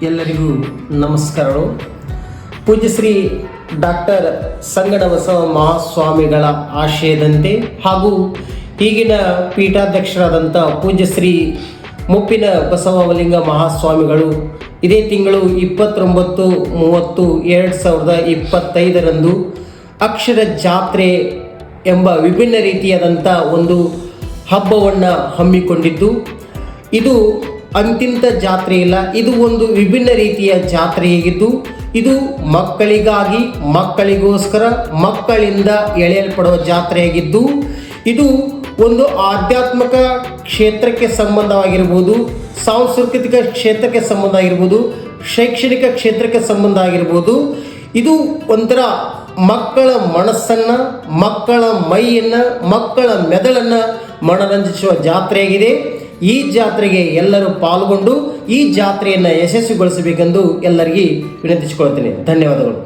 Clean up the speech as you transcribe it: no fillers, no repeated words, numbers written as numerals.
ಎಲ್ಲರಿಗೂ ನಮಸ್ಕಾರಗಳು. ಪೂಜ್ಯ ಶ್ರೀ ಡಾಕ್ಟರ್ ಸಂಗಡಬಸವ ಮಹಾಸ್ವಾಮಿಗಳ ಆಶಯದಂತೆ ಹಾಗೂ ಈಗಿನ ಪೀಠಾಧ್ಯಕ್ಷರಾದಂಥ ಪೂಜ್ಯ ಶ್ರೀ ಮುಪ್ಪಿನ ಬಸವಲಿಂಗ ಮಹಾಸ್ವಾಮಿಗಳು ಇದೇ ತಿಂಗಳು 29/30/2025 ಅಕ್ಷರ ಜಾತ್ರೆ ಎಂಬ ವಿಭಿನ್ನ ರೀತಿಯಾದಂಥ ಒಂದು ಹಬ್ಬವನ್ನು ಹಮ್ಮಿಕೊಂಡಿದ್ದು, ಇದು ಅಂತಿಂತ ಜಾತ್ರೆ ಇಲ್ಲ, ಇದು ಒಂದು ವಿಭಿನ್ನ ರೀತಿಯ ಜಾತ್ರೆಯಾಗಿದ್ದು, ಇದು ಮಕ್ಕಳಿಗಾಗಿ, ಮಕ್ಕಳಿಗೋಸ್ಕರ, ಮಕ್ಕಳಿಂದ ಎಳೆಯಲ್ಪಡುವ ಜಾತ್ರೆಯಾಗಿದ್ದು, ಇದು ಒಂದು ಆಧ್ಯಾತ್ಮಿಕ ಕ್ಷೇತ್ರಕ್ಕೆ ಸಂಬಂಧವಾಗಿರ್ಬೋದು, ಸಾಂಸ್ಕೃತಿಕ ಕ್ಷೇತ್ರಕ್ಕೆ ಸಂಬಂಧ ಆಗಿರ್ಬೋದು, ಶೈಕ್ಷಣಿಕ ಕ್ಷೇತ್ರಕ್ಕೆ ಸಂಬಂಧ ಆಗಿರ್ಬೋದು. ಇದು ಒಂಥರ ಮಕ್ಕಳ ಮನಸ್ಸನ್ನು, ಮಕ್ಕಳ ಮೈಯನ್ನು, ಮಕ್ಕಳ ಮೆದುಳನ್ನು ಮನರಂಜಿಸುವ ಜಾತ್ರೆಯಾಗಿದೆ. ಈ ಜಾತ್ರೆಗೆ ಎಲ್ಲರೂ ಪಾಲ್ಗೊಂಡು ಈ ಜಾತ್ರೆಯನ್ನು ಯಶಸ್ವಿಗೊಳಿಸಬೇಕೆಂದು ಎಲ್ಲರಿಗೆ ವಿನಂತಿಸಿಕೊಳ್ತೇನೆ. ಧನ್ಯವಾದಗಳು.